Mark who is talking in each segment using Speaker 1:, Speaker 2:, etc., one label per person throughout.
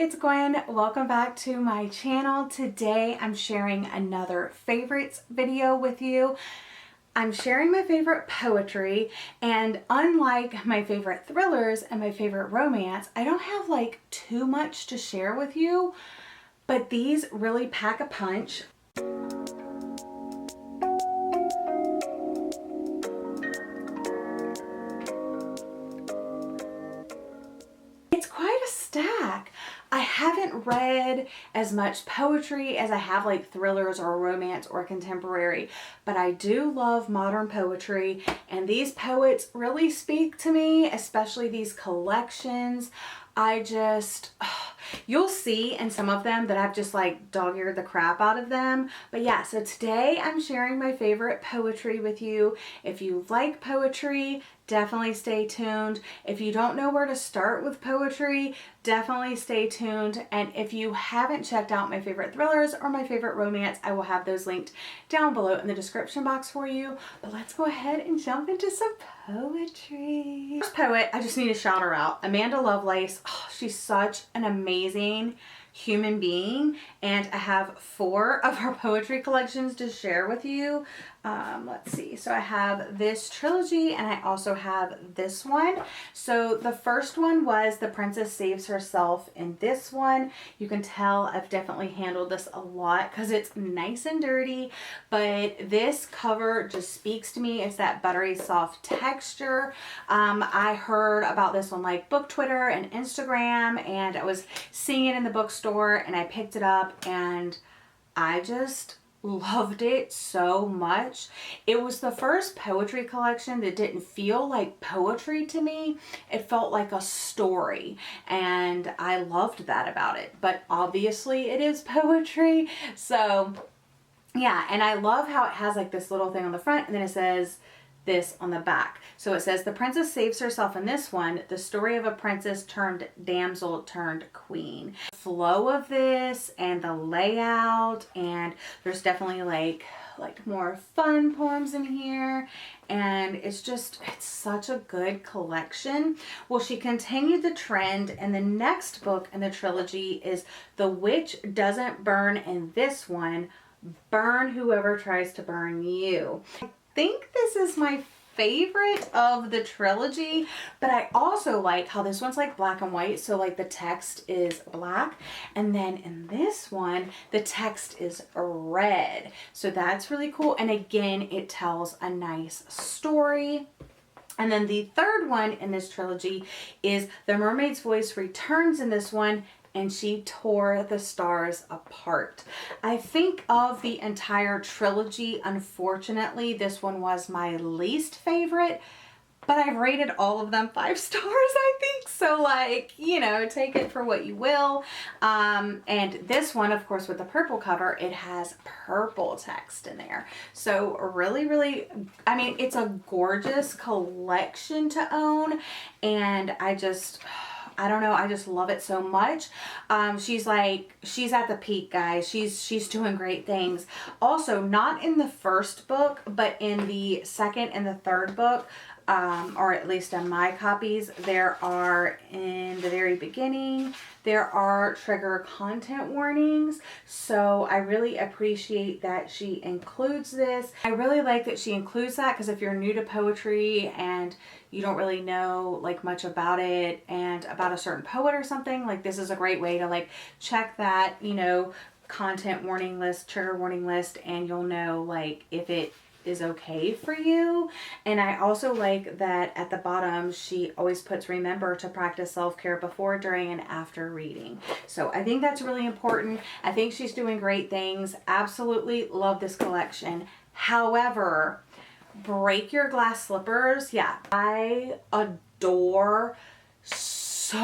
Speaker 1: it's Gwen. Welcome back to my channel. Today I'm sharing another favorites video with you. I'm sharing my favorite poetry, and unlike my favorite thrillers and my favorite romance, I don't have like too much to share with you, but these really pack a punch. It's quite a stack. I haven't read as much poetry as I have like thrillers or romance or contemporary, but I do love modern poetry, and these poets really speak to me, especially these collections. You'll see in some of them that I've just like dog-eared the crap out of them. But yeah, so today I'm sharing my favorite poetry with you. If you like poetry, definitely stay tuned. If you don't know where to start with poetry, definitely stay tuned. And if you haven't checked out my favorite thrillers or my favorite romance, I will have those linked down below in the description box for you. But let's go ahead and jump into some poetry. First poet, I just need to shout her out. Amanda Lovelace. Oh, she's such an amazing human being, and I have 4 of her poetry collections to share with you. Let's see, so I have this trilogy and I also have this one. So the first one was The Princess Saves Herself. In this one, you can tell I've definitely handled this a lot because it's nice and dirty, but this cover just speaks to me. It's that buttery soft texture. I heard about this on like book Twitter and Instagram, and I was seeing it in the bookstore and I picked it up and I just loved it so much. It was the first poetry collection that didn't feel like poetry to me. It felt like a story, and I loved that about it. But obviously it is poetry. So yeah, and I love how it has like this little thing on the front and then it says this on the back. So it says, the princess saves herself in this one, the story of a princess turned damsel turned queen. The flow of this and the layout, and there's definitely like more fun poems in here, and it's such a good collection. Well, she continued the trend, and the next book in the trilogy is The Witch Doesn't Burn. In this one, burn whoever tries to burn you. I think this is my favorite of the trilogy, but I also like how this one's like black and white, so like the text is black, and then in this one the text is red, so that's really cool. And again, it tells a nice story. And then the third one in this trilogy is The Mermaid's Voice returns in this one, and she tore the stars apart. I think of the entire trilogy, unfortunately, this one was my least favorite, but I've rated all of them 5 stars, I think. So like, you know, take it for what you will. And this one, of course, with the purple cover, it has purple text in there. So really, really, I mean, it's a gorgeous collection to own. And I don't know, I just love it so much. She's at the peak, guys. She's doing great things. Also, not in the first book, but in the second and the third book, or at least in my copies, there are, in the very beginning, there are trigger content warnings. So I really appreciate that she includes this. I really like that she includes that, because if you're new to poetry and you don't really know like much about it and about a certain poet or something, like this is a great way to like check that, you know, content warning list, trigger warning list, and you'll know like if it is okay for you. And I also like that at the bottom she always puts, remember to practice self-care before, during, and after reading. So I think that's really important. I think she's doing great things. Absolutely love this collection. However, Break Your Glass Slippers, yeah, I adore so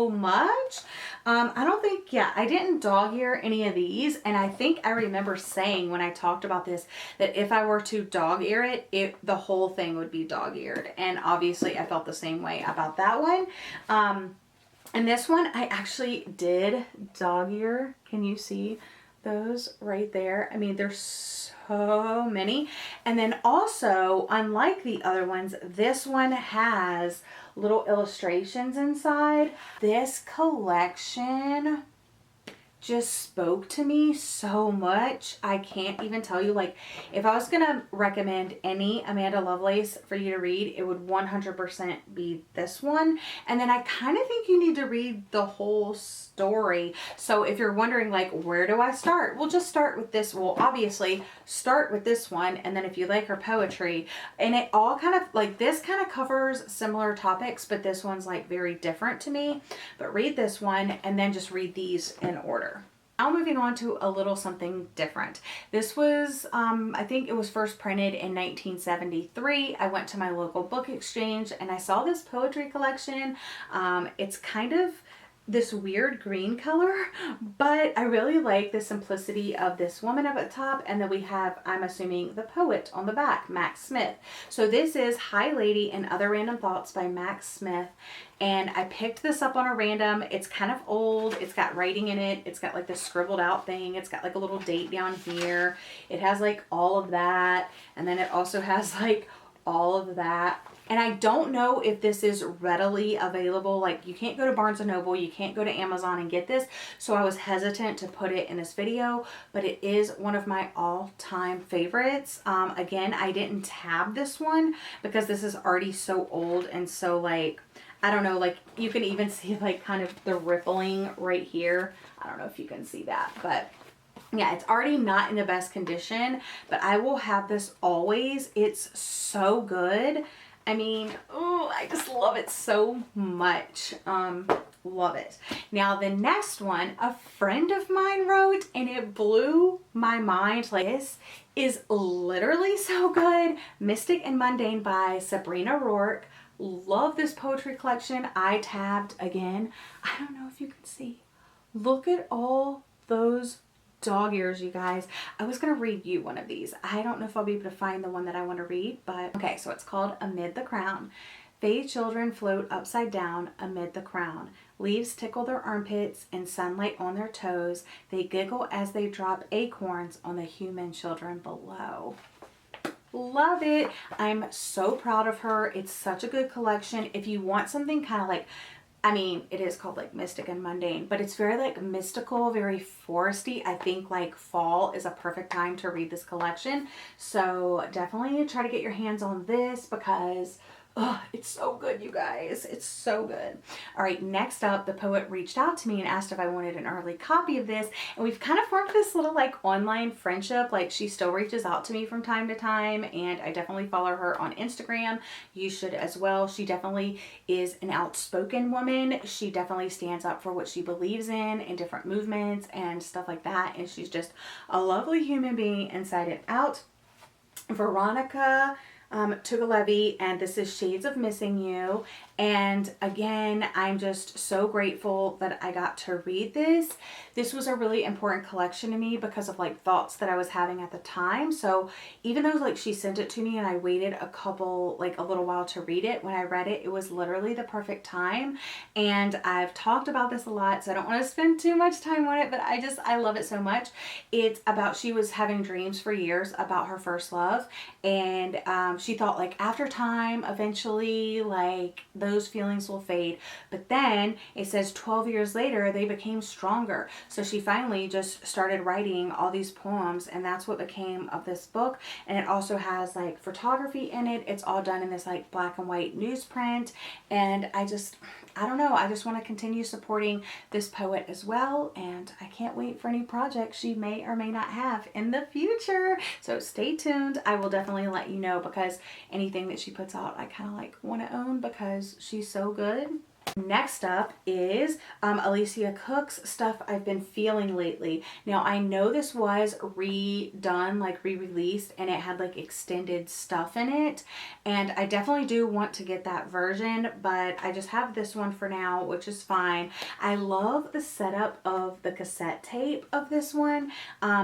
Speaker 1: much. I don't think, yeah, I didn't dog ear any of these, and I think I remember saying when I talked about this that if I were to dog ear it, the whole thing would be dog eared, and obviously I felt the same way about that one. And this one I actually did dog ear. Can you see those right there. I mean, there's so many. And then also, unlike the other ones, this one has little illustrations inside. This collection just spoke to me so much. I can't even tell you. Like, if I was gonna recommend any Amanda Lovelace for you to read, it would 100% be this one. And then I kind of think you need to read the whole story. So if you're wondering, like, where do I start? Well, just start with this. Well, obviously start with this one, and then if you like her poetry, and it all kind of like, this kind of covers similar topics, but this one's like very different to me. But read this one and then just read these in order. Now moving on to a little something different. This was, I think it was first printed in 1973. I went to my local book exchange and I saw this poetry collection. It's kind of this weird green color, but I really like the simplicity of this woman up at the top, and then we have, I'm assuming, the poet on the back, Max Smith. So this is Hi Lady and Other Random Thoughts by Max Smith, and I picked this up on a random. It's kind of old. It's got writing in it. It's got like this scribbled out thing. It's got like a little date down here. It has like all of that, and then it also has like all of that. And I don't know if this is readily available. Like, you can't go to Barnes & Noble, you can't go to Amazon and get this. So I was hesitant to put it in this video, but it is one of my all-time favorites. Again, I didn't tab this one because this is already so old and so, like, I don't know, like, you can even see like kind of the rippling right here. I don't know if you can see that, but yeah, it's already not in the best condition, but I will have this always. It's so good. I mean, oh, I just love it so much. Love it. Now, the next one, a friend of mine wrote, and it blew my mind. Like, this is literally so good. Mystic and Mundane by Sabrina Rourke. Love this poetry collection. I tabbed again. I don't know if you can see. Look at all those dog ears, you guys. I was gonna read you one of these. I don't know if I'll be able to find the one that I want to read, but okay, so it's called Amid the Crown. Fey children float upside down amid the crown. Leaves tickle their armpits and sunlight on their toes. They giggle as they drop acorns on the human children below. Love it. I'm so proud of her. It's such a good collection. If you want something kind of like, I mean, it is called like Mystic and Mundane, but it's very like mystical, very foresty. I think like fall is a perfect time to read this collection. So definitely try to get your hands on this because oh, it's so good, you guys. It's so good. All right, next up, the poet reached out to me and asked if I wanted an early copy of this. And we've kind of formed this little like online friendship. Like, she still reaches out to me from time to time, and I definitely follow her on Instagram. You should as well. She definitely is an outspoken woman. She definitely stands up for what she believes in different movements and stuff like that. And she's just a lovely human being inside and out. Veronica Tugalevi, and this is Shades of Missing You. And again, I'm just so grateful that I got to read this. This was a really important collection to me because of like thoughts that I was having at the time. So even though like she sent it to me and I waited a little while to read it, when I read it, it was literally the perfect time. And I've talked about this a lot, so I don't want to spend too much time on it, but I love it so much. It's about, she was having dreams for years about her first love, and she thought like after time, eventually like those feelings will fade. But then it says 12 years later, they became stronger. So she finally just started writing all these poems, and that's what became of this book. And it also has like photography in it. It's all done in this like black and white newsprint. And I don't know, I just want to continue supporting this poet as well. And I can't wait for any projects she may or may not have in the future. So stay tuned. I will definitely let you know, because anything that she puts out, I kind of like want to own because she's so good. Next up is Alicia Cook's Stuff I've Been Feeling Lately. Now, I know this was redone, like re-released, and it had like extended stuff in it. And I definitely do want to get that version, but I just have this one for now, which is fine. I love the setup of the cassette tape of this one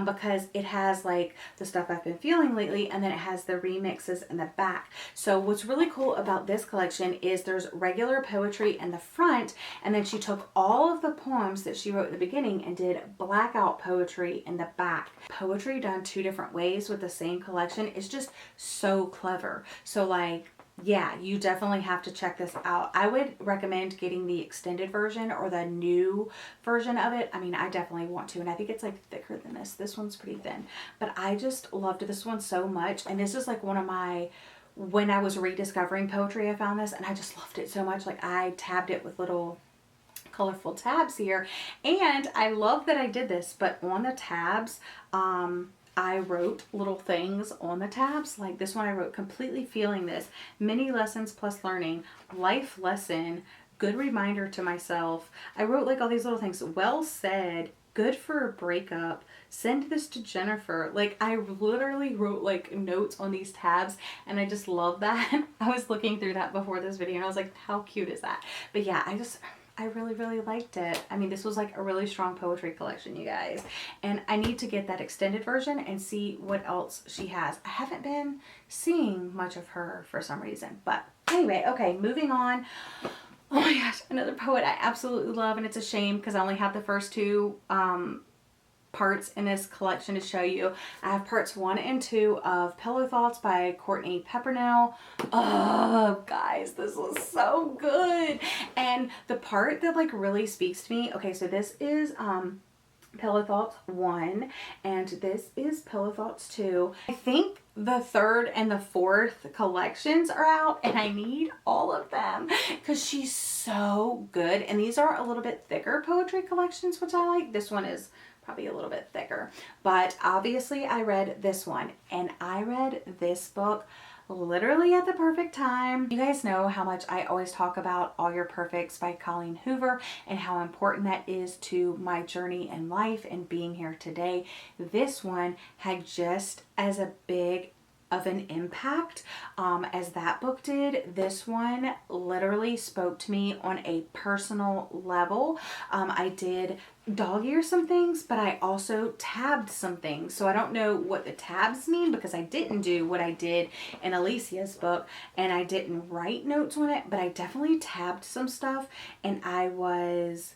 Speaker 1: because it has like the Stuff I've Been Feeling Lately, and then it has the remixes in the back. So what's really cool about this collection is there's regular poetry and in the front, and then she took all of the poems that she wrote at the beginning and did blackout poetry in the back. Poetry done two different ways with the same collection is just so clever. So like, yeah, you definitely have to check this out. I would recommend getting the extended version or the new version of it. I mean, I definitely want to, and I think it's like thicker than this. This one's pretty thin, but I just loved this one so much. And this is like one of my, when I was rediscovering poetry, I found this and I just loved it so much. Like I tabbed it with little colorful tabs here, and I love that I did this, but on the tabs, I wrote little things on the tabs. Like this one I wrote, completely feeling this, many lessons plus learning, life lesson, good reminder to myself. I wrote like all these little things, well said, good for a breakup, send this to Jennifer. Like I literally wrote like notes on these tabs, and I just love that. I was looking through that before this video and I was like, how cute is that? But yeah, I really, really liked it. I mean, this was like a really strong poetry collection, you guys. And I need to get that extended version and see what else she has. I haven't been seeing much of her for some reason. But anyway, okay, moving on. Oh my gosh, another poet I absolutely love, and it's a shame because I only have the first two parts in this collection to show you. I have parts 1 and 2 of Pillow Thoughts by Courtney Pepper now. Oh guys, this was so good. And the part that like really speaks to me, okay, so this is Pillow Thoughts 1 and this is Pillow Thoughts 2. I think the 3rd and the 4th collections are out, and I need all of them because she's so good. And these are a little bit thicker poetry collections, which I like. This one is probably a little bit thicker, but obviously I read this one, and I read this book literally at the perfect time. You guys know how much I always talk about All Your Perfects by Colleen Hoover and how important that is to my journey in life and being here today. This one had just as a big of an impact as that book did. This one literally spoke to me on a personal level. I did dog ear some things, but I also tabbed some things. So I don't know what the tabs mean because I didn't do what I did in Alicia's book, and I didn't write notes on it, but I definitely tabbed some stuff, and I was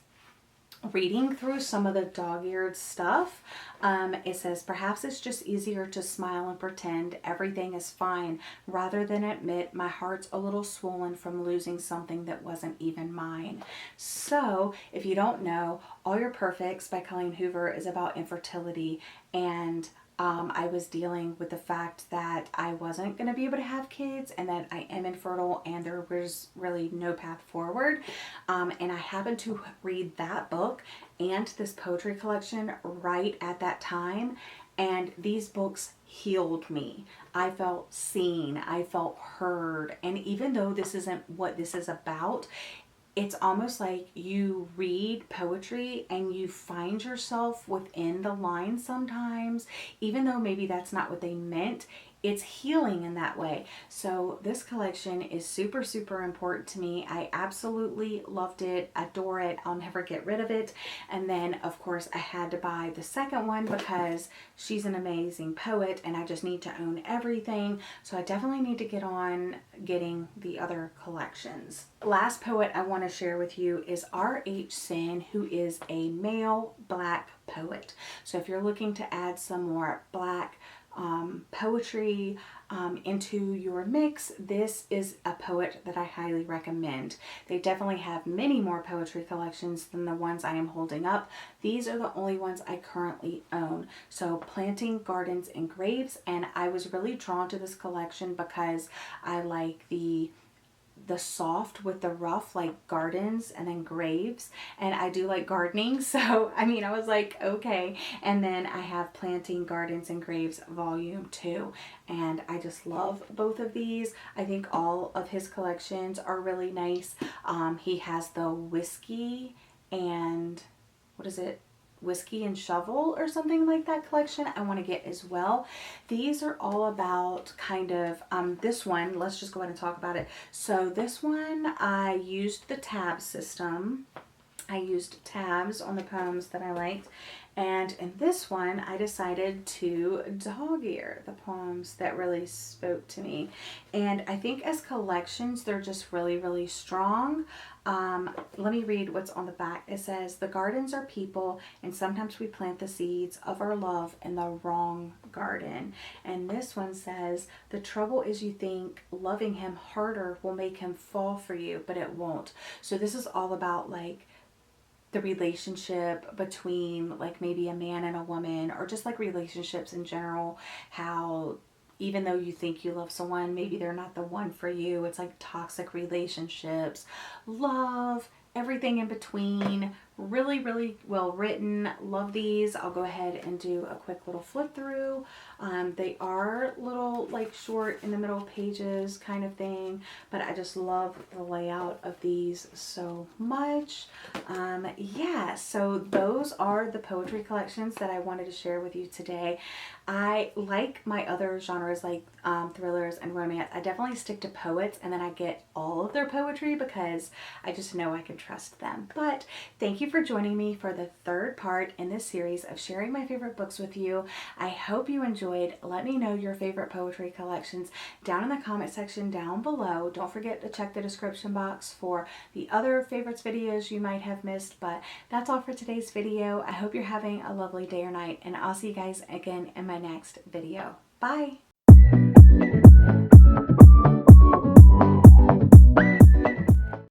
Speaker 1: reading through some of the dog-eared stuff. It says, perhaps it's just easier to smile and pretend everything is fine rather than admit my heart's a little swollen from losing something that wasn't even mine. So if you don't know, All Your Perfects by Colleen Hoover is about infertility, and I was dealing with the fact that I wasn't going to be able to have kids and that I am infertile and there was really no path forward. And I happened to read that book and this poetry collection right at that time. And these books healed me. I felt seen. I felt heard. And even though this isn't what this is about, it's almost like you read poetry and you find yourself within the lines sometimes, even though maybe that's not what they meant. It's healing in that way. So this collection is super, super important to me. I absolutely loved it, adore it. I'll never get rid of it. And then of course I had to buy the second one because she's an amazing poet and I just need to own everything. So I definitely need to get on getting the other collections. Last poet I want to share with you is R.H. Sin, who is a male Black poet. So if you're looking to add some more Black poetry into your mix, this is a poet that I highly recommend. They definitely have many more poetry collections than the ones I am holding up. These are the only ones I currently own. So Planting Gardens and Graves, and I was really drawn to this collection because I like the soft with the rough, like gardens and then graves, and I do like gardening, so I mean I was like okay. And then I have Planting Gardens and Graves volume 2, and I just love both of these. I think all of his collections are really nice. He has the whiskey and what is it, Whiskey and Shovel or something like that collection I want to get as well. These are all about kind of this one, let's just go ahead and talk about it. So this one I used the tab system. I used tabs on the poems that I liked, And in this one, I decided to dog ear the poems that really spoke to me. And I think as collections, they're just really, really strong. Let me read what's on the back. It says, "The gardens are people, and sometimes we plant the seeds of our love in the wrong garden." And this one says, "The trouble is you think loving him harder will make him fall for you, but it won't." So this is all about like the relationship between like maybe a man and a woman, or just like relationships in general, how even though you think you love someone, maybe they're not the one for you. It's like toxic relationships, love, everything in between. Really, really well written. Love these. I'll go ahead and do a quick little flip through. They are little like short in the middle pages kind of thing, but I just love the layout of these so much. Yeah, so those are the poetry collections that I wanted to share with you today. I like my other genres like thrillers and romance. I definitely stick to poets, and then I get all of their poetry because I just know I can trust them. But thank you for joining me for the third part in this series of sharing my favorite books with you. I hope you enjoyed. Let me know your favorite poetry collections down in the comment section down below. Don't forget to check the description box for the other favorites videos you might have missed. But that's all for today's video. I hope you're having a lovely day or night, and I'll see you guys again in my next video. Bye!